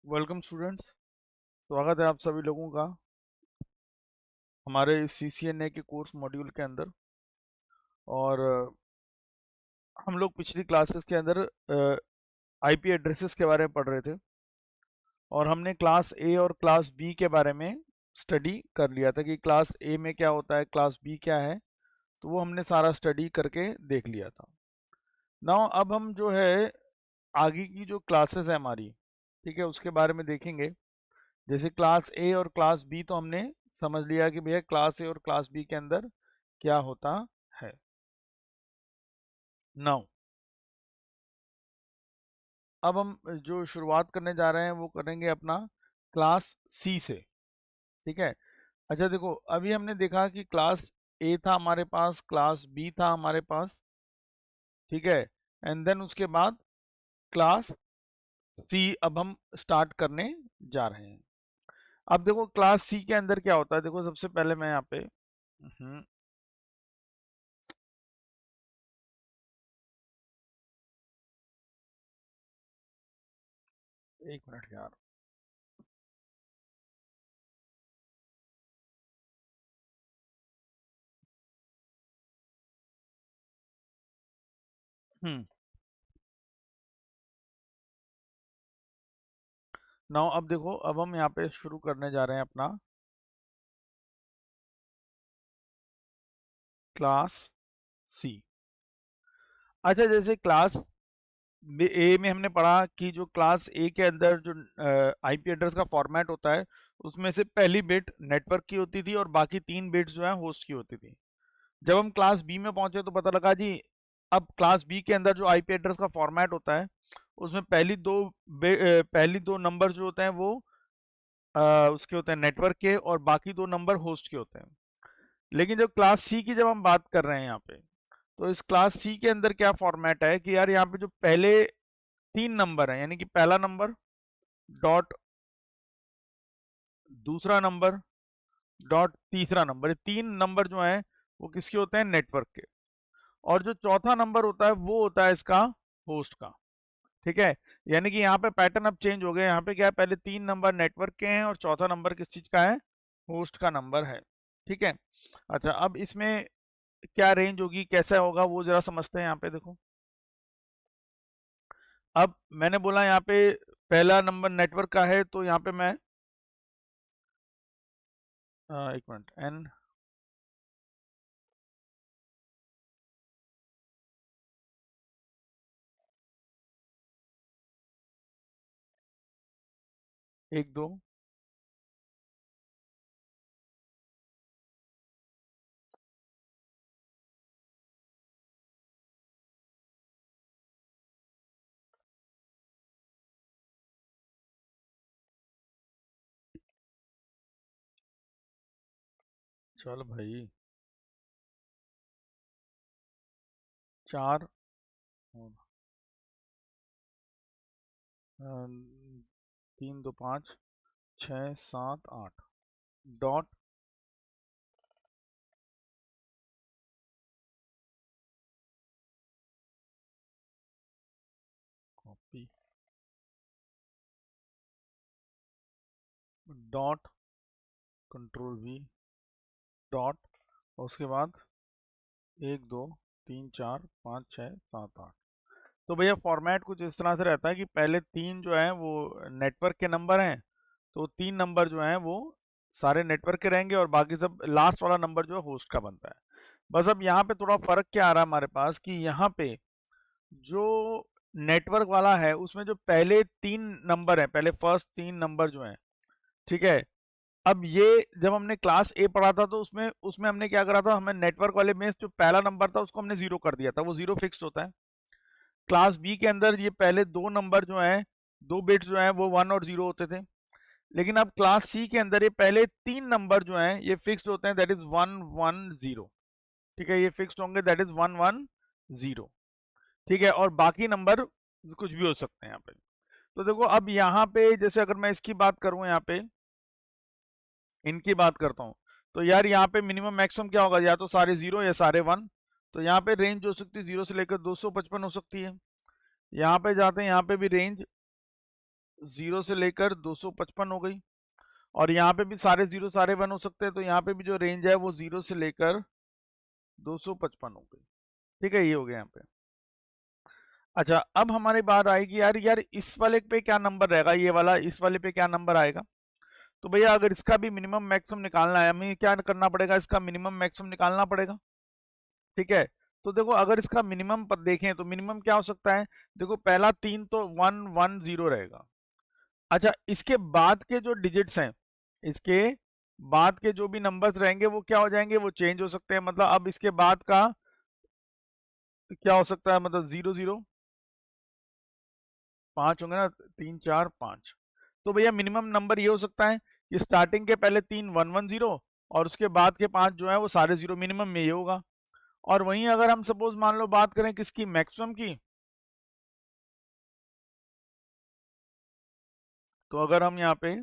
Welcome students. स्वागत है आप सभी लोगों का हमारे इस CCNA के कोर्स मॉड्यूल के अंदर। और हम लोग पिछली क्लासेस के अंदर IP एड्रेसेस के बारे में पढ़ रहे थे और हमने क्लास A और क्लास B के बारे में स्टडी कर लिया था कि क्लास A में क्या होता है, क्लास B क्या है। तो वो हमने सारा स्टडी करके देख लिया था। नाउ अब हम जो है आगे की जो क्लासेस है हमारी, ठीक है, उसके बारे में देखेंगे। जैसे क्लास ए और क्लास बी तो हमने समझ लिया कि भैया क्लास ए और क्लास बी के अंदर क्या होता है। नाउ अब हम जो शुरुआत करने जा रहे हैं वो करेंगे अपना क्लास सी से। ठीक है। अच्छा देखो, अभी हमने देखा कि क्लास ए था हमारे पास, क्लास बी था हमारे पास, ठीक है, एंड देन उसके बाद क्लास सी अब हम स्टार्ट करने जा रहे हैं। अब देखो क्लास सी के अंदर क्या होता है। देखो सबसे पहले मैं यहाँ पे एक मिनट यार। हम्म नाउ अब देखो, अब हम यहाँ पे शुरू करने जा रहे हैं अपना क्लास सी। अच्छा, जैसे क्लास ए में हमने पढ़ा कि जो क्लास ए के अंदर जो IP एड्रेस का फॉर्मेट होता है, उसमें से पहली बिट नेटवर्क की होती थी और बाकी 3 बिट्स जो है होस्ट की होती थी। जब हम क्लास बी में पहुंचे तो पता लगा जी, अब क्लास बी के अंदर जो IP एड्रेस का फॉर्मेट होता है उसमें पहली दो नंबर जो होते हैं वो उसके होते हैं नेटवर्क के, और बाकी 2 नंबर होस्ट के होते हैं। लेकिन जब क्लास सी की जब हम बात कर रहे हैं यहाँ पे, तो इस क्लास सी के अंदर क्या फॉर्मेट है कि यार यहाँ पे जो पहले 3 नंबर हैं, यानी कि पहला नंबर डॉट दूसरा नंबर डॉट तीसरा नंबर, ये 3 नंबर जो हैं वो किसके होते हैं, नेटवर्क के। और जो चौथा नंबर होता है वो होता है इसका होस्ट का। ठीक है। यानी कि यहाँ पे पैटर्न अब चेंज हो गया। यहाँ पे क्या है, पहले 3 नंबर नेटवर्क के हैं और चौथा नंबर किस चीज का है, होस्ट का नंबर है। ठीक है। अच्छा, अब इसमें क्या रेंज होगी, कैसा होगा, वो जरा समझते हैं। यहाँ पे देखो, अब मैंने बोला यहाँ पे पहला नंबर नेटवर्क का है, तो यहाँ पे मैं एक मिनट, एन 1 2, चल भाई, 4 और 3 2 5 6 7 8 dot copy dot control V dot, और उसके बाद 1 2 3 4 5 6 7 8। तो भैया फॉर्मेट कुछ इस तरह से रहता है कि पहले 3 जो है वो नेटवर्क के नंबर हैं, तो 3 नंबर जो हैं वो सारे नेटवर्क के रहेंगे और बाकी सब, लास्ट वाला नंबर जो है होस्ट का बनता है। बस अब यहाँ पे थोड़ा फर्क क्या आ रहा है हमारे पास कि यहाँ पे जो नेटवर्क वाला है उसमें जो पहले 3 नंबर हैं, पहले फर्स्ट 3 नंबर जो हैं, ठीक है। अब ये जब हमने क्लास ए पढ़ा था तो उसमें उसमें हमने क्या करा था, हमें नेटवर्क वाले में जो पहला नंबर था उसको हमने 0 कर दिया था, वो 0 फिक्स्ड होता है। क्लास बी के अंदर ये पहले 2 नंबर जो हैं, 2 बिट्स जो हैं वो 1 और 0 होते थे। लेकिन अब क्लास सी के अंदर ये पहले 3 नंबर जो हैं ये फिक्स्ड होते हैं, दैट इज 1 1 0। ठीक है, ये फिक्स्ड होंगे, दैट इज 1 1 0। ठीक है, और बाकी नंबर कुछ भी हो सकते हैं यहाँ पे। तो देखो अब यहाँ पे जैसे अगर मैं इसकी बात करूँ, यहाँ पे इनकी बात करता हूँ, तो यार यहाँ पे मिनिमम मैक्सिमम क्या होगा, या तो सारे 0 या सारे 1। तो यहाँ पे रेंज हो सकती है 0 से लेकर 255 हो सकती है। यहाँ पे जाते हैं, यहाँ पे भी रेंज 0 से लेकर 255 हो गई। और यहाँ पे भी सारे 0 सारे 1 हो सकते हैं, तो यहाँ पे भी जो रेंज है वो 0 से लेकर 255 हो गई। ठीक है, ये हो गया यहाँ पे। अच्छा, अब हमारी बात आएगी यार यार इस वाले पे क्या नंबर रहेगा, ये वाला इस वाले पे क्या नंबर आएगा। तो भैया अगर इसका भी मिनिमम मैक्सिमम निकालना है, हमें क्या करना पड़ेगा, इसका मिनिमम मैक्सिमम निकालना पड़ेगा। ठीक है, तो देखो अगर इसका मिनिमम पर देखें तो मिनिमम क्या हो सकता है। देखो पहला 3 तो 110 रहेगा। अच्छा, इसके बाद के जो डिजिट्स हैं, इसके बाद के जो भी नंबर्स रहेंगे वो क्या हो जाएंगे, वो चेंज हो सकते हैं। मतलब अब इसके बाद का क्या हो सकता है, मतलब 0 0 5 होंगे ना, 3 4 5। तो भैया मिनिमम नंबर ये हो सकता है कि स्टार्टिंग के पहले 3 110 और उसके बाद के 5 जो है वो सारे 0, मिनिमम में ये होगा। और वहीं अगर हम सपोज मान लो बात करें किसकी, मैक्सिमम की, तो अगर हम यहाँ पे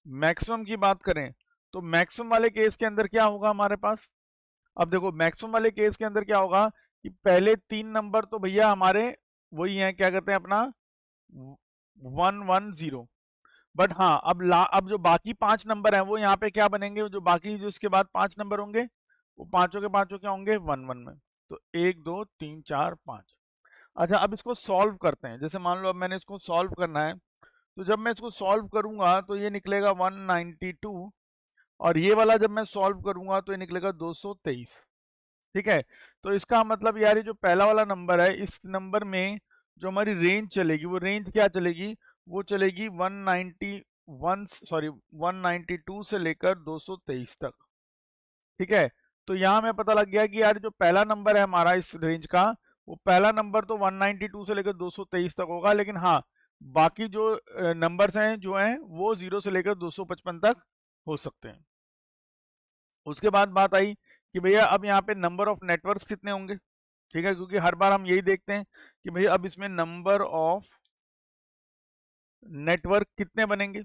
मैक्सिमम की बात करें तो मैक्सिमम वाले केस के अंदर क्या होगा हमारे पास। अब देखो मैक्सिमम वाले केस के अंदर क्या होगा कि पहले 3 नंबर तो भैया हमारे वही हैं, क्या कहते हैं अपना 110। बट हाँ अब जो बाकी 5 नंबर हैं वो यहाँ पे क्या बनेंगे, जो बाकी जो इसके बाद 5 नंबर होंगे वो पांचों के पांचों क्या होंगे, 1 1 में। तो 1 2 3 4 5। अच्छा, अब इसको सॉल्व करते हैं। जैसे मान लो अब मैंने इसको सॉल्व करना है, तो जब मैं इसको सॉल्व करूंगा तो ये निकलेगा 192, और ये वाला जब मैं सॉल्व करूंगा तो ये निकलेगा 223। ठीक है, तो इसका मतलब यार ये जो पहला वाला नंबर है, इस नंबर में जो हमारी रेंज चलेगी वो रेंज क्या चलेगी, वो चलेगी 191 सॉरी 192 से लेकर 223 तक। ठीक है, तो यहाँ हमें पता लग गया कि यार जो पहला नंबर है हमारा इस रेंज का, वो पहला नंबर तो 192 से लेकर 223 तक होगा, लेकिन हाँ बाकी जो नंबर्स हैं जो हैं वो 0 से लेकर 255 तक हो सकते हैं। उसके बाद बात आई कि भैया अब यहाँ पे नंबर ऑफ नेटवर्क्स कितने होंगे। ठीक है, क्योंकि हर बार हम यही देखते हैं कि भैया अब इसमें नंबर ऑफ नेटवर्क कितने बनेंगे।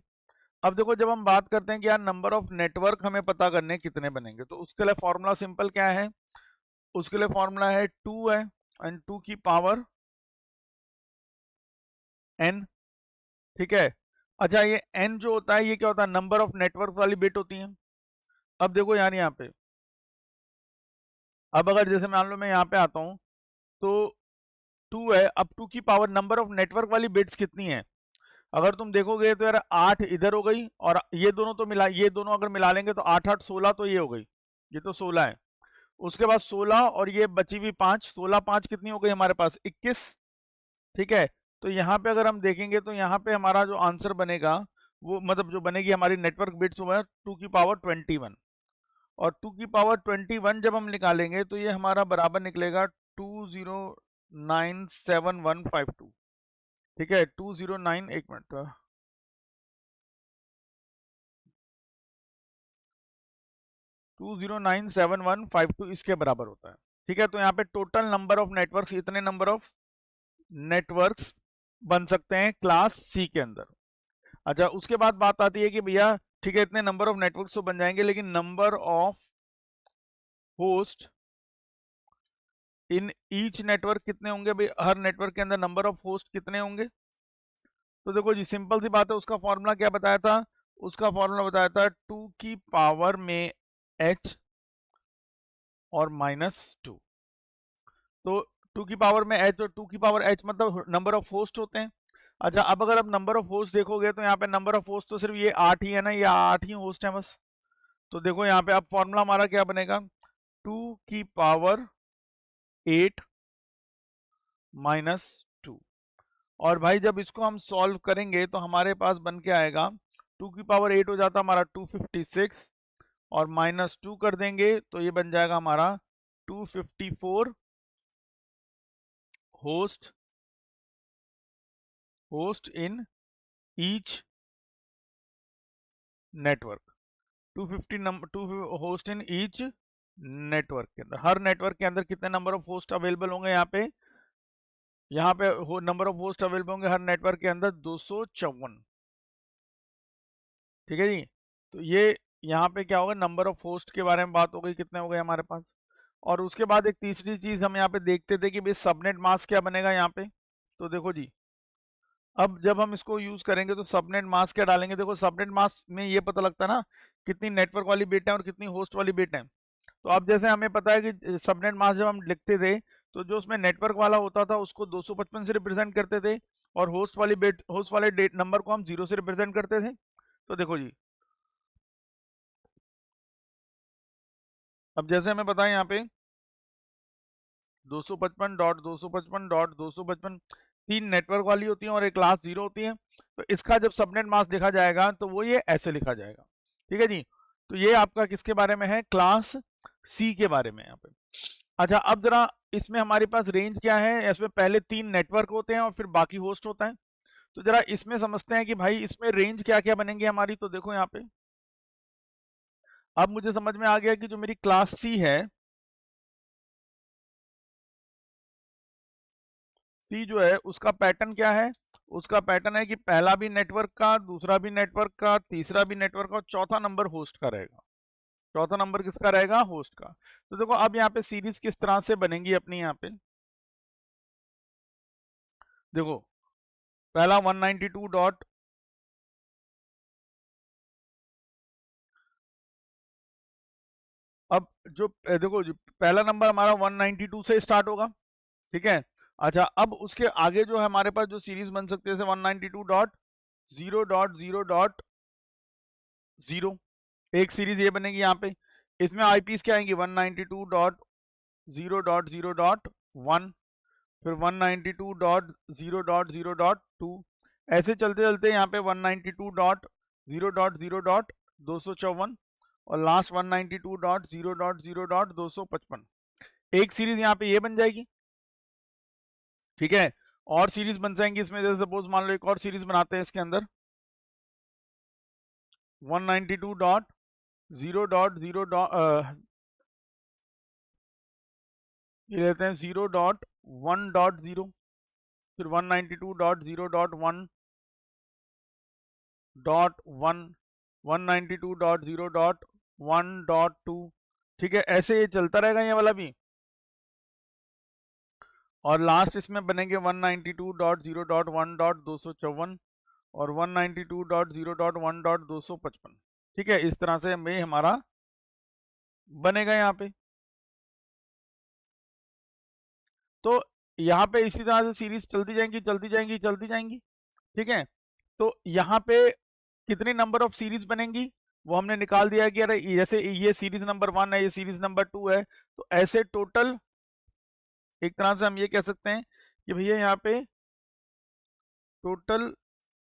अब देखो जब हम बात करते हैं कि यार नंबर ऑफ नेटवर्क हमें पता करने कितने बनेंगे, तो उसके लिए फॉर्मूला सिंपल क्या है, उसके लिए फॉर्मूला है 2 है एंड 2 की पावर n। ठीक है, अच्छा ये n जो होता है ये क्या होता है, नंबर ऑफ नेटवर्क वाली बिट होती है। अब देखो यार यहाँ पे, अब अगर जैसे मान लो मैं यहाँ पे आता हूँ तो 2 है, अब 2 की पावर नंबर ऑफ नेटवर्क वाली बिट्स कितनी है। अगर तुम देखोगे तो यार 8 इधर हो गई, और ये दोनों तो मिला, ये दोनों अगर मिला लेंगे तो 8 8 16, तो ये हो गई, ये तो 16 है। उसके बाद 16 और ये बची हुई 5, 16 5 कितनी हो गई हमारे पास, 21। ठीक है, तो यहाँ पे अगर हम देखेंगे तो यहाँ पे हमारा जो आंसर बनेगा वो मतलब जो बनेगी हमारी नेटवर्क बिट्स वो है 2 की पावर 21। और 2 की पावर 21 जब हम निकालेंगे तो ये हमारा बराबर निकलेगा 2097 152। ठीक है, 209, एक मिनट, 2097 152 इसके बराबर होता है। ठीक है, तो यहाँ पे टोटल नंबर ऑफ नेटवर्क्स, इतने नंबर ऑफ नेटवर्क्स बन सकते हैं क्लास सी के अंदर। अच्छा, उसके बाद बात आती है कि भैया ठीक है इतने नंबर ऑफ नेटवर्क्स तो बन जाएंगे, लेकिन number of host in each network कितने होंगे भाई, हर नेटवर्क के अंदर नंबर ऑफ होस्ट कितने होंगे। तो देखो जी सिंपल सी बात है, उसका फॉर्मूला क्या बताया था, उसका फॉर्मूला बताया था 2 की पावर में h और -2। तो 2 की पावर में h और 2 की पावर h मतलब नंबर ऑफ होस्ट होते हैं। अच्छा, अब अगर आप नंबर ऑफ होस्ट देखोगे तो यहाँ पे नंबर ऑफ होस्ट तो सिर्फ ये 8 ही है ना, ये 8 ही होस्ट है बस। तो देखो यहाँ पे अब फॉर्मूला हमारा क्या बनेगा, 2 की पावर 8 -2। और भाई जब इसको हम सॉल्व करेंगे तो हमारे पास बन के आएगा 2 की पावर 8 हो जाता हमारा 256, और -2 कर देंगे तो ये बन जाएगा हमारा 254 host in each network. 250 number 2 host in each network के अंदर, हर नेटवर्क के अंदर कितने नंबर ऑफ होस्ट अवेलेबल होंगे, यहाँ पे नंबर ऑफ होस्ट अवेलेबल होंगे हर नेटवर्क के अंदर 254। ठीक है जी, तो ये यहाँ पे क्या होगा, नंबर ऑफ होस्ट के बारे में बात हो गई, कितने हो गए हमारे पास और उसके बाद एक तीसरी चीज हम यहाँ पे देखते थे कि भाई सबनेट मास्क क्या बनेगा यहाँ पे। तो देखो जी, अब जब हम इसको यूज करेंगे तो सबनेट मास्क क्या डालेंगे। देखो सबनेट मास्क में ये पता लगता है ना कितनी नेटवर्क वाली बिट है और कितनी होस्ट वाली बिट है। तो अब जैसे हमें पता है कि सबनेट मास्क जब हम लिखते थे तो जो उसमें नेटवर्क वाला होता था उसको 255 से रिप्रेजेंट करते थे, और होस्ट वाली बिट, होस्ट वाले डेट नंबर को हम 0 से रिप्रेजेंट करते थे। तो देखो जी, अब जैसे हमें पता है यहाँ पे 255.255.255 तीन नेटवर्क वाली होती हैं और एक क्लास 0 होती है। तो इसका जब सबनेट मास्क लिखा जाएगा तो वो ये ऐसे लिखा जाएगा। ठीक है जी, तो ये आपका किसके बारे में है, क्लास सी के बारे में यहाँ पे। अच्छा, अब जरा इसमें हमारे पास रेंज क्या है। इसमें पहले तीन नेटवर्क होते हैं और फिर बाकी होस्ट होता है। तो जरा इसमें समझते हैं कि भाई इसमें रेंज क्या क्या बनेंगे हमारी। तो देखो यहाँ पे अब मुझे समझ में आ गया कि जो मेरी क्लास सी है, सी जो है उसका पैटर्न क्या है। उसका पैटर्न है कि पहला भी नेटवर्क का, दूसरा भी नेटवर्क का, तीसरा भी नेटवर्क का, और चौथा नंबर होस्ट का रहेगा। चौथा नंबर किसका रहेगा, होस्ट का। तो देखो अब यहाँ पे सीरीज किस तरह से बनेंगी अपनी यहाँ पे। देखो पहला 192 डॉट, अब जो देखो जो पहला नंबर हमारा 192 से स्टार्ट होगा। ठीक है। अच्छा, अब उसके आगे जो है हमारे पास जो सीरीज बन सकती है, जैसे 192.0.0.0 एक सीरीज ये बनेगी यहाँ पे। इसमें आईपीस क्या आएंगी, 192.0.0.1, फिर 192.0.0.2, ऐसे चलते चलते यहाँ पे 192.0.0.254, और लास्ट 192.0.0.255। एक सीरीज यहाँ पे ये बन जाएगी। ठीक है, और सीरीज बन जाएंगी इसमें, जैसे सपोज मान लो एक और सीरीज बनाते हैं इसके अंदर 192.0.0. ये लेते हैं 0.1.0, फिर 192.0.1.1, 192.0.1.2। ठीक है, ऐसे ये चलता रहेगा ये वाला भी। और लास्ट इसमें बनेंगे 192.0.1.254 और 192.0.1.255। ठीक है, इस तरह से में हमारा बनेगा यहाँ पे। तो यहाँ पे इसी तरह से सीरीज चलती जाएंगी चलती जाएंगी चलती जाएंगी। ठीक है, तो यहाँ पे कितने नंबर ऑफ सीरीज बनेंगी वो हमने निकाल दिया है कि अरे जैसे ये सीरीज नंबर 1 है, ये सीरीज नंबर 2 है, तो ऐसे टोटल एक तरह से हम ये कह सकते हैं कि भैया यहाँ पे टोटल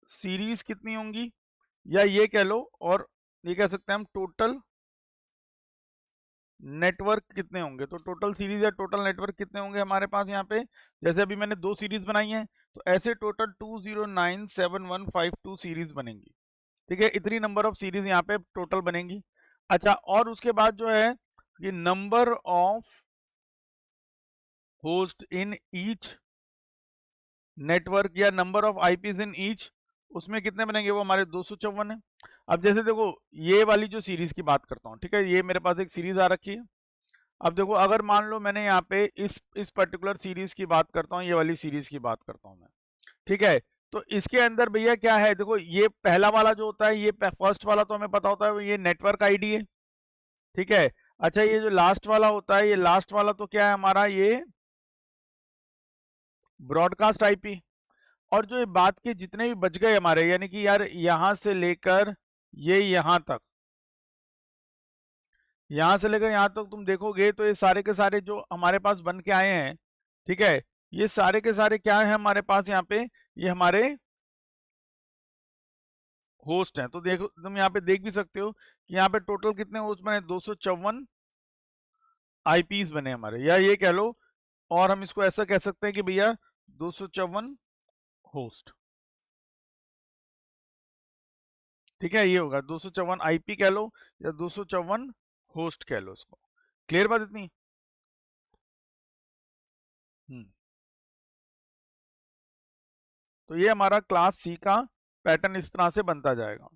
सीरीज कितनी होंगी, या ये कह लो, और ये कह सकते हैं हम टोटल नेटवर्क कितने होंगे। तो टोटल सीरीज या टोटल नेटवर्क कितने होंगे हमारे पास यहाँ पे। जैसे अभी मैंने 2 सीरीज बनाई हैं, तो ऐसे टोटल 2097152 सीरीज बनेंगी। ठीक है, इतनी नंबर ऑफ सीरीज यहाँ पे टोटल बनेंगी। अच्छा, और उसके बाद जो है ये number of host in each network या number of IPs in each, उसमें कितने बनेंगे, वो हमारे 254 है। अब जैसे देखो ये वाली जो सीरीज की बात करता हूँ, ठीक है, ये मेरे पास एक सीरीज आ रखी है। अब देखो अगर मान लो मैंने यहाँ पे इस पर्टिकुलर सीरीज की बात करता हूँ, ये वाली सीरीज की बात करता हूँ मैं। ठीक है, तो इसके अंदर भैया क्या है, देखो ये पहला वाला जो होता है, ये फर्स्ट वाला तो हमें पता होता है ये नेटवर्क आईडी है। ठीक है, अच्छा ये जो लास्ट वाला होता है, ये लास्ट वाला तो क्या है हमारा, ये ब्रॉडकास्ट आईपी। और जो ये बात के जितने भी बच गए हमारे, यानी कि यार यहां से लेकर ये यहां से लेकर यहां तक तुम देखोगे तो ये सारे के सारे जो हमारे पास बन के आए हैं, ठीक है, ये सारे के सारे क्या है हमारे पास यहाँ पे, ये हमारे होस्ट हैं। तो देखो तुम यहाँ पे देख भी सकते हो कि यहाँ पे टोटल कितने होस्ट बने, 254 आईपीस बने हमारे, या ये कह लो, और हम इसको ऐसा कह सकते हैं कि भैया 254 होस्ट। ठीक है, ये होगा 254 आईपी कह लो या 254 होस्ट कह लो इसको। क्लियर बात इतनी। हम्म, तो ये हमारा क्लास सी का पैटर्न इस तरह से बनता जाएगा।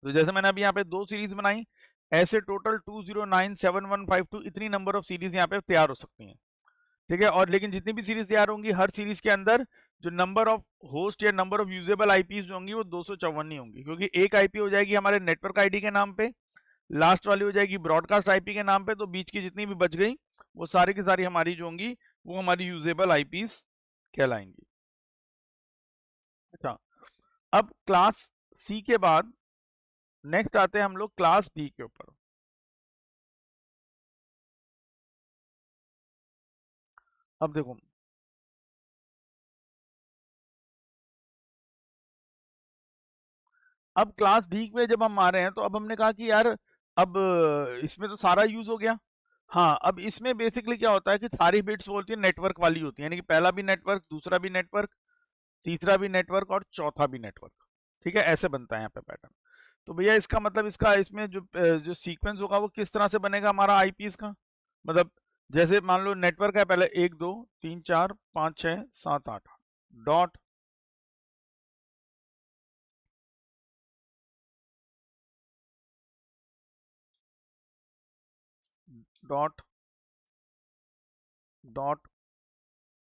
तो जैसे मैंने अभी यहाँ पे 2 सीरीज बनाई, ऐसे टोटल 2097152 इतनी नंबर ऑफ सीरीज यहाँ पे तैयार हो सकती हैं, ठीक है। और लेकिन जितनी भी सीरीज तैयार होंगी, हर सीरीज के अंदर जो नंबर ऑफ होस्ट या नंबर ऑफ यूजेबल आईपीज जो होंगी वो 254 नहीं होंगी, क्योंकि एक आईपी हो जाएगी हमारे नेटवर्क आईडी के नाम पे, लास्ट वाली हो जाएगी ब्रॉडकास्ट आईपी के नाम पे, तो बीच की जितनी भी बच गई वो सारी की सारी हमारी जो होंगी वो हमारी यूजेबल आईपीज कहलाएंगी। अच्छा, अब क्लास सी के बाद नेक्स्ट आते हैं हम लोग क्लास डी के ऊपर। अब देखो, अब क्लास डी में जब हम आ रहे हैं तो अब हमने कहा कि यार अब इसमें तो सारा यूज हो गया। हाँ, अब इसमें बेसिकली क्या होता है कि सारी बिट्स बोलती है नेटवर्क वाली होती है, यानी कि पहला भी नेटवर्क, दूसरा भी नेटवर्क, तीसरा भी नेटवर्क और चौथा भी नेटवर्क, ठीक है, ऐसे बनता है यहाँ पे पैटर्न। तो भैया इसका मतलब इसका इसमें जो सीक्वेंस होगा वो किस तरह से बनेगा हमारा आईपीएस का, मतलब जैसे मान लो नेटवर्क है पहले 1 2 3 4 5 6 7 8 डॉट डॉट डॉट,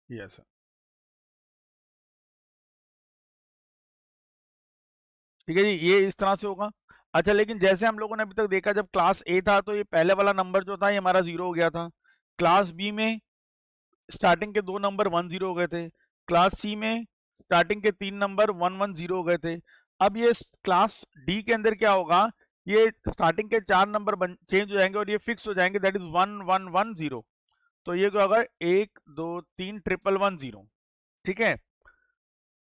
यस, ठीक है जी, ये इस तरह से होगा। अच्छा, लेकिन जैसे हम लोगों ने अभी तक देखा, जब क्लास ए था तो ये पहले वाला नंबर जो था ये हमारा 0 हो गया था। क्लास बी में स्टार्टिंग के 2 नंबर 1 0 हो गए थे। क्लास सी में स्टार्टिंग के 3 नंबर 1 1 0 हो गए थे। अब ये क्लास डी के अंदर क्या होगा, ये स्टार्टिंग के 4 नंबर चेंज हो जाएंगे और ये फिक्स हो जाएंगे, दैट इज 1 1 1 0। तो ये क्या होगा, 1 2 3 1 1 1 0, ठीक है।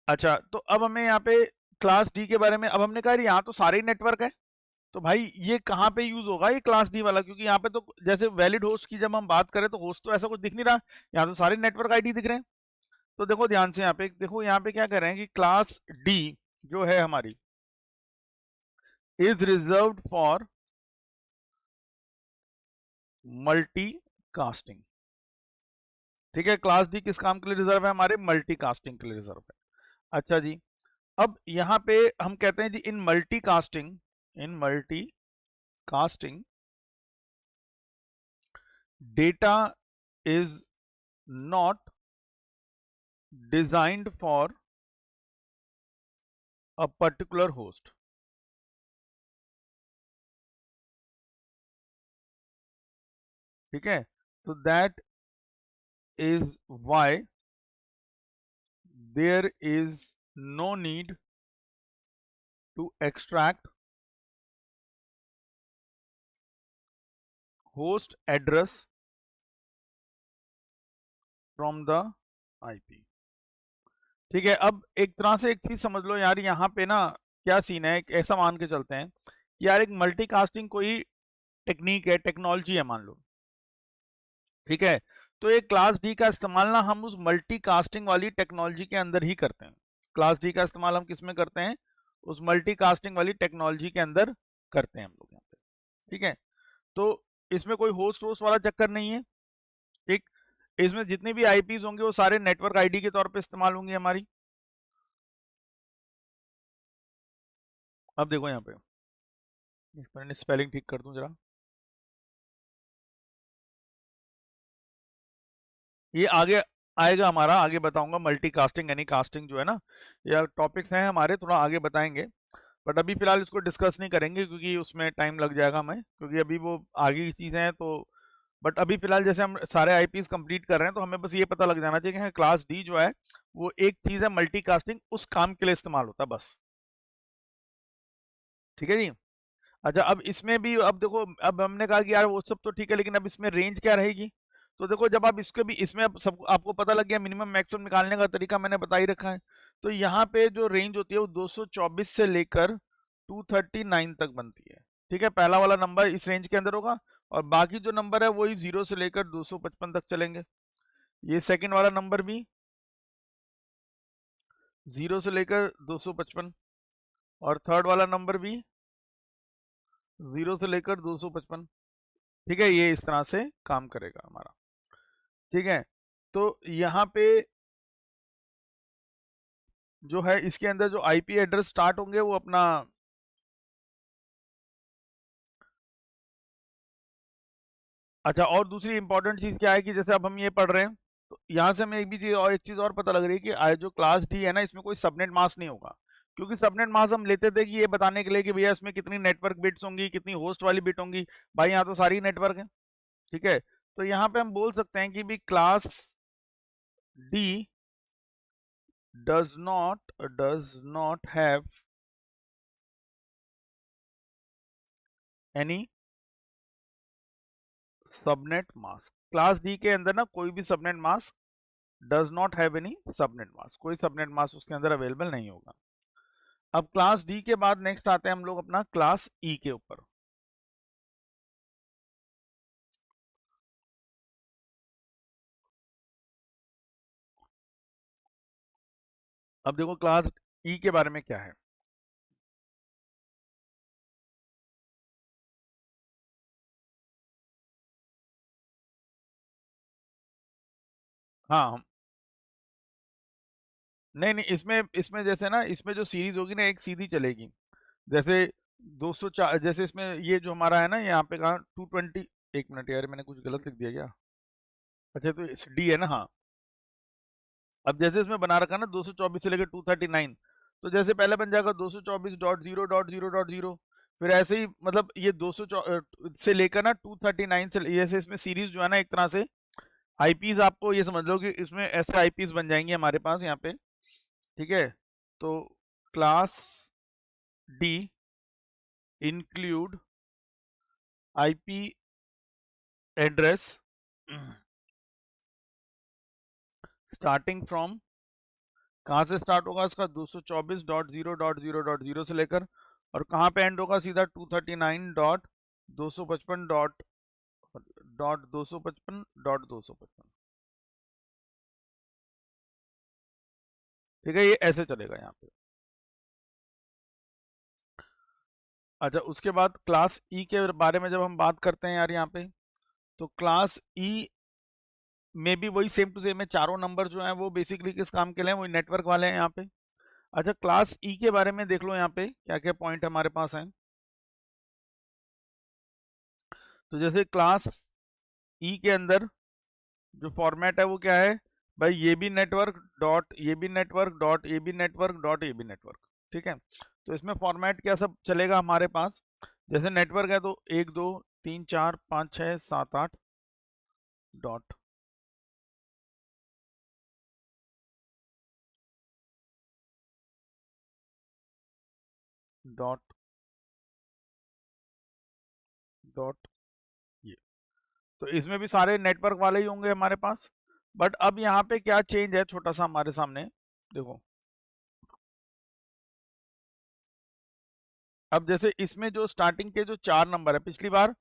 अच्छा, तो अब हमें यहाँ पे क्लास डी के बारे में, अब हमने कहा यहाँ तो सारे नेटवर्क है, तो भाई ये कहाँ पे यूज होगा ये क्लास डी वाला, क्योंकि यहाँ पे तो जैसे वैलिड होस्ट की जब हम बात करें तो होस्ट तो ऐसा कुछ दिख नहीं रहा, यहाँ तो सारे नेटवर्क आईडी दिख रहे हैं। तो देखो ध्यान से, यहाँ पे देखो, यहाँ पे क्या कर रहे हैं कि क्लास डी जो है हमारी is reserved for multi casting, ठीक है। क्लास डी किस काम के लिए रिजर्व है, हमारे मल्टी कास्टिंग के लिए रिजर्व है। अच्छा जी, अब यहाँ पे हम कहते हैं जी in multicasting, in multicasting data is not designed for a particular host, ठीक है। तो that is why there is no need to extract host address from the IP, ठीक है। अब एक तरह से एक चीज समझ लो यार, यहाँ पे ना क्या सीन है, एक ऐसा मान के चलते हैं कि यार एक मल्टीकास्टिंग कोई टेक्निक है, टेक्नोलॉजी है मान लो, ठीक है। तो एक क्लास डी का इस्तेमाल ना हम उस मल्टीकास्टिंग वाली टेक्नोलॉजी के अंदर ही करते हैं। क्लास डी का इस्तेमाल हम किस में करते हैं, उस मल्टीकास्टिंग वाली टेक्नोलॉजी के अंदर करते हैं हम लोग यहाँ पे, ठीक है। तो इसमें कोई होस्ट होस्ट वाला चक्कर नहीं है, ठीक। इसमें जितनी भी आईपीज होंगे वो सारे नेटवर्क आईडी के तौर पे इस्तेमाल होंगी हमारी। अब देखो यहाँ पे, इस पर स्पेलिंग ठीक कर दूं जरा, ये आगे आएगा हमारा, आगे बताऊंगा मल्टीकास्टिंग यानी कास्टिंग जो है ना, या टॉपिक्स हैं हमारे, थोड़ा आगे बताएंगे। बट अभी फिलहाल इसको डिस्कस नहीं करेंगे क्योंकि उसमें टाइम लग जाएगा हमें, क्योंकि अभी वो आगे की चीज़ें हैं तो। बट अभी फिलहाल जैसे हम सारे आईपीज कंप्लीट कर रहे हैं तो हमें बस ये पता लग जाना चाहिए कि क्लास डी जो है वो एक चीज़ है, मल्टीकास्टिंग उस काम के लिए इस्तेमाल होता है बस, ठीक है जी। अच्छा, अब इसमें भी अब देखो, अब हमने कहा कि यार वो सब तो ठीक है, लेकिन अब इसमें रेंज क्या रहेगी। तो देखो, जब आप इसके भी इसमें अब सब आपको पता लग गया, मिनिमम मैक्सिमम निकालने का तरीका मैंने बता ही रखा है। तो यहाँ पे जो रेंज होती है वो 224 से लेकर 239 तक बनती है, ठीक है। पहला वाला नंबर इस रेंज के अंदर होगा और बाकी जो नंबर है वही 0 से लेकर 255 तक चलेंगे। ये सेकंड वाला नंबर भी 0 से लेकर 255, और थर्ड वाला नंबर भी 0 से लेकर 255, ठीक है। ये इस तरह से काम करेगा हमारा, ठीक है। तो यहाँ पे जो है इसके अंदर जो आईपी एड्रेस स्टार्ट होंगे वो अपना अच्छा, और दूसरी इंपॉर्टेंट चीज क्या है कि जैसे अब हम ये पढ़ रहे हैं तो यहाँ से हमें एक चीज और पता लग रही है कि जो क्लास डी है ना, इसमें कोई सबनेट मास्क नहीं होगा। क्योंकि सबनेट मास्क हम लेते थे कि ये बताने के लिए कि भैया इसमें कितनी नेटवर्क बिट्स होंगी, कितनी होस्ट वाली बिट होंगी। भाई यहाँ तो सारी नेटवर्क है, ठीक है। तो यहाँ पे हम बोल सकते हैं कि भी class D does not have any subnet mask. Class D के अंदर ना कोई भी subnet mask does not have any subnet mask, कोई सबनेट मास्क उसके अंदर अवेलेबल नहीं होगा। अब क्लास डी के बाद नेक्स्ट आते हैं हम लोग अपना क्लास ई के ऊपर। अब देखो क्लास ई के बारे में क्या है। हाँ, नहीं नहीं, इसमें इसमें जैसे ना, इसमें जो सीरीज होगी ना एक सीधी चलेगी। जैसे 204, जैसे इसमें ये जो हमारा है ना, यहाँ पे कहा 220। एक मिनट यार, मैंने कुछ गलत लिख दिया क्या? अच्छा, तो डी है ना, हाँ। अब जैसे इसमें बना रखा ना 224 से लेकर 239, तो जैसे पहले बन जाएगा 224.0.0.0, फिर ऐसे ही मतलब ये 200 से लेकर ना 239 से जैसे इसमें सीरीज जो है ना, एक तरह से आईपीज, आपको ये समझ लो कि इसमें ऐसे आईपीज बन जाएंगे हमारे पास यहाँ पे, ठीक है। तो class D include IP address starting from, कहाँ से स्टार्ट होगा इसका, 224.0.0.0 से लेकर, और कहाँ पे एंड होगा सीधा 239.255 डॉट 255.255। ठीक है, ये ऐसे चलेगा यहाँ पे। अच्छा, उसके बाद क्लास ई के बारे में जब हम बात करते हैं यार यहाँ पे, तो क्लास ई में भी वही सेम टू सेम है। चारों नंबर जो हैं वो बेसिकली किस काम के लिए हैं, वही नेटवर्क वाले हैं यहाँ पे। अच्छा, क्लास ई के बारे में देख लो यहाँ पे क्या क्या पॉइंट हमारे पास हैं। तो जैसे क्लास ई के अंदर जो फॉर्मेट है वो क्या है भाई, ये भी नेटवर्क डॉट, ये भी नेटवर्क डॉट, ये भी नेटवर्क डॉट, ये भी नेटवर्क, ठीक है। तो इसमें फॉर्मेट क्या सब चलेगा हमारे पास, जैसे नेटवर्क है तो 1 2 3 4 5 6 7 8 डॉट, डॉट, डॉट, ये। तो इसमें भी सारे नेटवर्क वाले ही होंगे हमारे पास। बट अब यहाँ पे क्या चेंज है छोटा सा हमारे सामने, देखो। अब जैसे इसमें जो स्टार्टिंग के जो 4 नंबर है, पिछली बार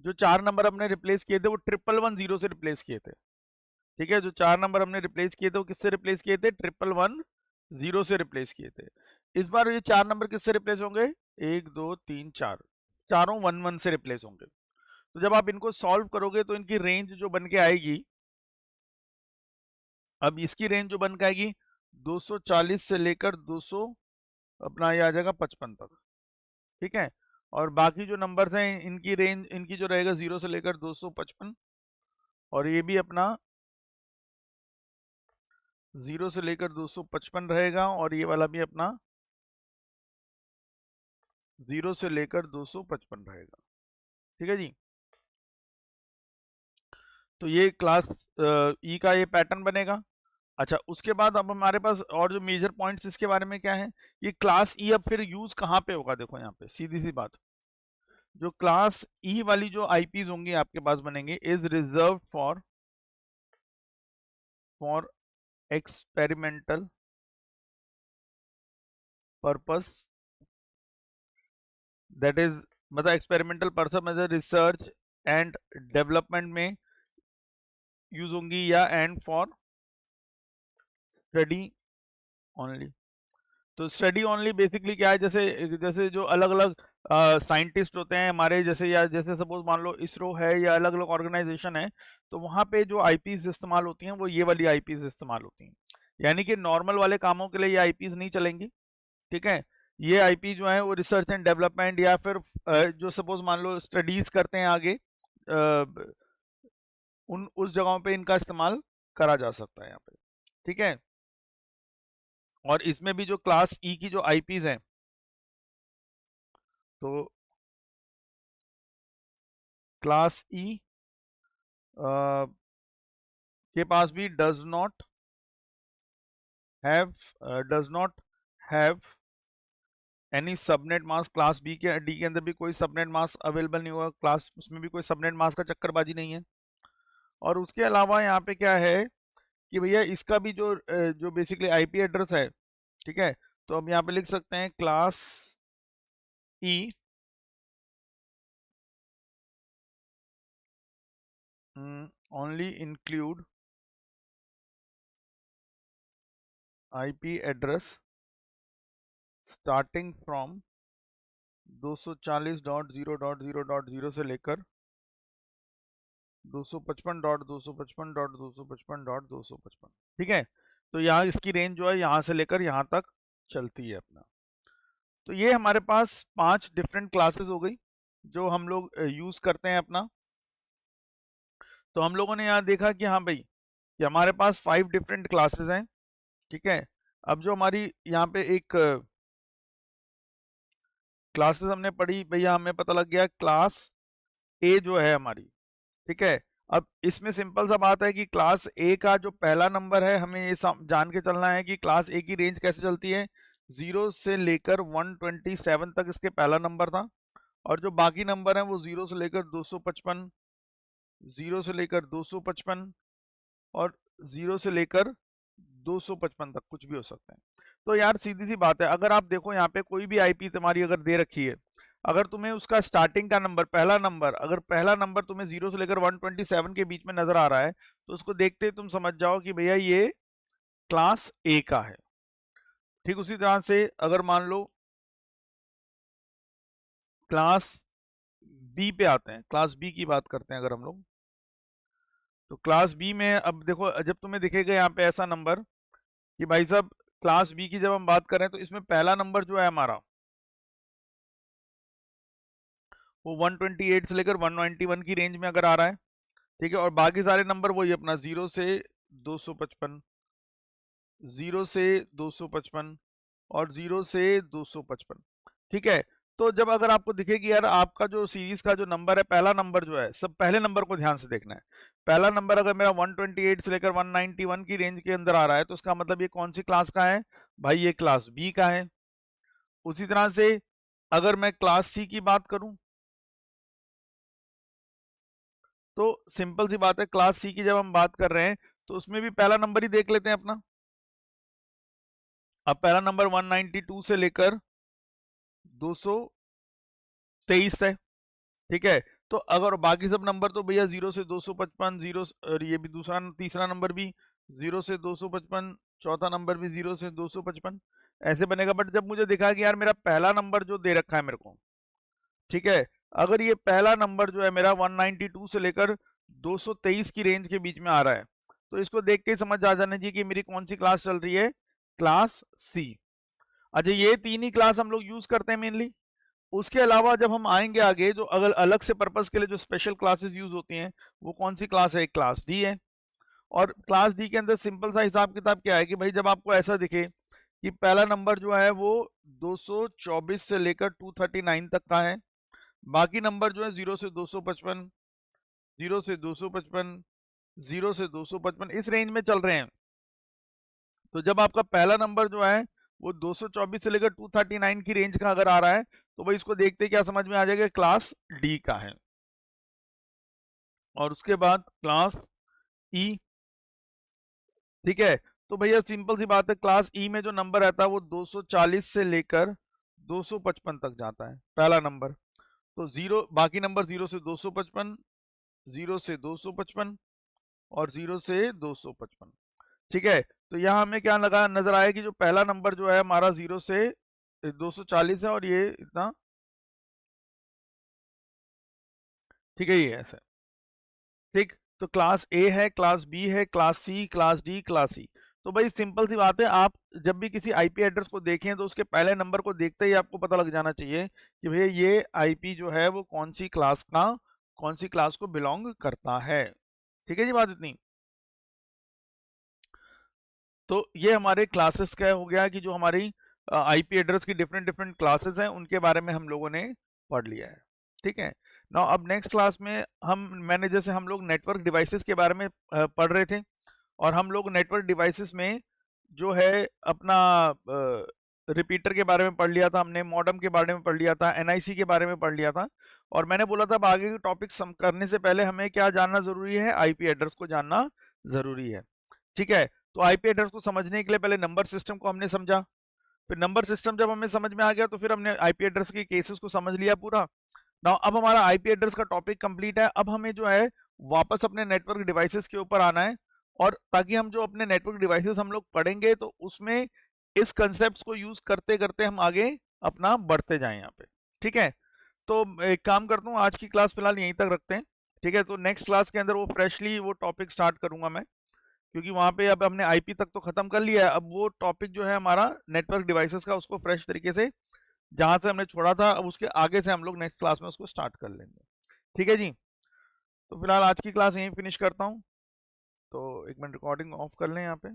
जो 4 नंबर हमने रिप्लेस किए थे वो 11110 से रिप्लेस किए थे, ठीक है। जो 4 नंबर हमने रिप्लेस किए थे वो किससे रिप्लेस किए थे, 11110 से रिप्लेस किए थे। इस बार ये 4 नंबर किससे रिप्लेस होंगे, 1 2 3 4, चारों 1 1 से रिप्लेस होंगे। तो जब आप इनको सॉल्व करोगे तो इनकी रेंज जो बन के आएगी, अब इसकी रेंज जो बन के आएगी 240 से लेकर 200 अपना ये आ जाएगा 55 तक, ठीक है। और बाकी जो नंबर्स हैं इनकी रेंज, इनकी जो रहेगा 0 से लेकर 255, और ये भी अपना 0 से लेकर 255 रहेगा, और ये वाला भी अपना 0 से लेकर 255 रहेगा, ठीक है जी। तो ये क्लास ई का ये पैटर्न बनेगा। अच्छा, उसके बाद अब हमारे पास और जो मेजर पॉइंट्स इसके बारे में क्या है, ये क्लास ई अब फिर यूज कहाँ पे होगा, देखो यहाँ पे सीधी सी बात। जो क्लास ई वाली जो आईपीज होंगी आपके पास बनेंगे, is reserve for experimental purpose, that is मतलब एक्सपेरिमेंटल पर्पस में रिसर्च एंड डेवलपमेंट में यूज होंगी, या एंड फॉर स्टडी ओनली। तो स्टडी ओनली बेसिकली क्या है, जैसे जैसे जो अलग अलग साइंटिस्ट होते हैं हमारे जैसे, या जैसे सपोज मान लो इसरो है या अलग अलग ऑर्गेनाइजेशन है, तो वहाँ पे जो आईपीज इस्तेमाल होती हैं वो ये वाली आईपीज इस्तेमाल होती हैं। यानी कि नॉर्मल वाले कामों के लिए ये आईपीज नहीं चलेंगी, ठीक है। ये आईपी जो है वो रिसर्च एंड डेवलपमेंट, या फिर जो सपोज मान लो स्टडीज करते हैं आगे, उस जगहों पे इनका इस्तेमाल करा जा सकता है यहाँ पे, ठीक है। और इसमें भी जो क्लास ई की जो आईपीज हैं, तो क्लास ई के पास भी does not have any subnet mask. Class B के डी के अंदर भी कोई सबनेट मास्क अवेलेबल नहीं होगा, क्लास उसमें भी कोई सबनेट मास्क का चक्करबाजी नहीं है। और उसके अलावा यहाँ पे क्या है कि भैया इसका भी जो बेसिकली आईपी एड्रेस है, ठीक है, तो हम यहाँ पे लिख सकते हैं class E only include IP address starting from 240.0.0.0 से लेकर 255.255.255.255, ठीक है। तो यहाँ इसकी रेंज जो है यहाँ से लेकर यहाँ तक चलती है अपना। तो ये हमारे पास 5 डिफरेंट क्लासेस हो गई जो हम लोग यूज करते हैं अपना। तो हम लोगों ने यहाँ देखा कि हाँ भाई कि हमारे पास 5 डिफरेंट क्लासेस हैं, ठीक है। अब जो हमारी यहाँ पे एक क्लासेस हमने पढ़ी भैया, हमें पता लग गया क्लास ए जो है हमारी, ठीक है। अब इसमें सिंपल सा बात है कि क्लास ए का जो पहला नंबर है, हमें ये जान के चलना है कि क्लास ए की रेंज कैसे चलती है। 0 से लेकर 127 तक इसके पहला नंबर था, और जो बाकी नंबर है वो 0 से लेकर 255, 0 से लेकर 255 और 0 से लेकर 255 तक कुछ भी हो सकते हैं। तो यार सीधी सी बात है, अगर आप देखो यहाँ पे कोई भी आईपी तुम्हारी अगर दे रखी है, अगर तुम्हें उसका स्टार्टिंग का नंबर अगर पहला नंबर तुम्हें 0 से लेकर 127 के बीच में नजर आ रहा है, तो उसको देखते ही तुम समझ जाओ कि भैया ये क्लास ए का है। ठीक उसी तरह से अगर मान लो क्लास बी पे आते हैं, क्लास बी की बात करते हैं अगर हम लोग, तो क्लास बी में अब देखो, जब तुम्हें दिखेगा यहाँ पे ऐसा नंबर कि भाई साहब क्लास बी की जब हम बात करें तो इसमें पहला नंबर जो है हमारा वो 128 से लेकर 191 की रेंज में अगर आ रहा है, ठीक है, और बाकी सारे नंबर वही अपना 0 से 255, 0 से 255 और 0 से 255, ठीक है। तो जब अगर आपको दिखे कि यार आपका जो सीरीज का जो नंबर है, पहला नंबर जो है, सब पहले नंबर को ध्यान से देखना है। पहला नंबर अगर मेरा 128 से लेकर 191 की रेंज के अंदर आ रहा है, तो उसका मतलब ये कौन सी क्लास का है भाई, ये क्लास बी का है। उसी तरह से अगर मैं क्लास सी की बात करूं, तो सिंपल सी बात है, क्लास सी की जब हम बात कर रहे हैं तो उसमें भी पहला नंबर ही देख लेते हैं अपना। अब पहला नंबर 192 से लेकर 223 है, ठीक है। तो अगर बाकी सब नंबर तो भैया 0 से 255, 0 और ये भी दूसरा तीसरा नंबर भी 0 से 255, चौथा नंबर भी 0 से 255, ऐसे बनेगा। बट जब मुझे दिखा कि यार मेरा पहला नंबर जो दे रखा है मेरे को, ठीक है, अगर ये पहला नंबर जो है मेरा 192 से लेकर 223 की रेंज के बीच में आ रहा है, तो इसको देख के समझ आ जाना चाहिए कि मेरी कौन सी क्लास चल रही है, क्लास सी। अच्छा, ये तीन ही क्लास हम लोग यूज करते हैं मेनली। उसके अलावा जब हम आएंगे आगे, जो अगर अलग से पर्पस के लिए जो स्पेशल क्लासेस यूज होती हैं, वो कौन सी क्लास है, क्लास डी है। और क्लास डी के अंदर सिंपल सा हिसाब किताब क्या है कि भाई जब आपको ऐसा दिखे कि पहला नंबर जो है वो 224 से लेकर 239 तक का है, बाकी नंबर जो है 0 से 255, 0 से 255, 0 से 255 इस रेंज में चल रहे हैं, तो जब आपका पहला नंबर जो है वो 224 से लेकर 239 की रेंज का अगर आ रहा है, तो भाई इसको देखते क्या समझ में आ जाएगा, क्लास डी का है। और उसके बाद क्लास ई, ठीक है। तो भैया सिंपल सी बात है, क्लास ई में जो नंबर रहता है वो 240 से लेकर 255 तक जाता है पहला नंबर। तो जीरो, बाकी नंबर 0 से 255, 0 से 255 और 0 से 255, ठीक है। तो यहाँ हमें क्या लगा नजर आया कि जो पहला नंबर जो है हमारा 0 से 240 है, और ये इतना, ठीक है, ये ऐसा, ठीक। तो क्लास ए है, क्लास बी है, class C, class D, class C. तो भाई सिंपल सी बात है, आप जब भी किसी आईपी एड्रेस को देखें तो उसके पहले नंबर को देखते ही आपको पता लग जाना चाहिए कि भैया ये आईपी जो है वो कौन सी क्लास को बिलोंग करता है, ठीक है जी, बात इतनी। तो ये हमारे क्लासेस का हो गया कि जो हमारी आईपी एड्रेस की डिफरेंट डिफरेंट क्लासेस हैं उनके बारे में हम लोगों ने पढ़ लिया है। ठीक है ना। अब नेक्स्ट क्लास में मैंने जैसे हम लोग नेटवर्क डिवाइसेस के बारे में पढ़ रहे थे, और हम लोग नेटवर्क डिवाइसेस में जो है अपना रिपीटर के बारे में पढ़ लिया था हमने, मॉडेम के बारे में पढ़ लिया था, एनआईसी के बारे में पढ़ लिया था। और मैंने बोला था अब आगे के टॉपिक करने से पहले हमें क्या जानना जरूरी है, आईपी एड्रेस को जानना जरूरी है। ठीक है, तो आईपी एड्रेस को समझने के लिए पहले नंबर सिस्टम को हमने समझा, फिर नंबर सिस्टम जब हमें समझ में आ गया तो फिर हमने आईपी एड्रेस के केसेस को समझ लिया पूरा। नाउ अब हमारा आईपी एड्रेस का टॉपिक कंप्लीट है। अब हमें जो है वापस अपने नेटवर्क डिवाइसेस के ऊपर आना है, और ताकि हम जो अपने नेटवर्क डिवाइसेस हम लोग पढ़ेंगे तो उसमें इस कंसेप्ट को यूज करते करते हम आगे अपना बढ़ते जाएं यहाँ पे। ठीक है, तो एक काम करता हूँ, आज की क्लास फिलहाल यहीं तक रखते हैं। ठीक है, तो नेक्स्ट क्लास के अंदर वो फ्रेशली वो टॉपिक स्टार्ट करूंगा मैं, क्योंकि वहां पे अब हमने आईपी तक तो खत्म कर लिया है। अब वो टॉपिक जो है हमारा नेटवर्क डिवाइसेस का, उसको फ्रेश तरीके से जहां से हमने छोड़ा था अब उसके आगे से हम लोग नेक्स्ट क्लास में उसको स्टार्ट कर लेंगे। ठीक है जी, तो फिलहाल आज की क्लास यहीं फिनिश करता हूँ। तो एक मिनट रिकॉर्डिंग ऑफ कर लें यहाँ पे।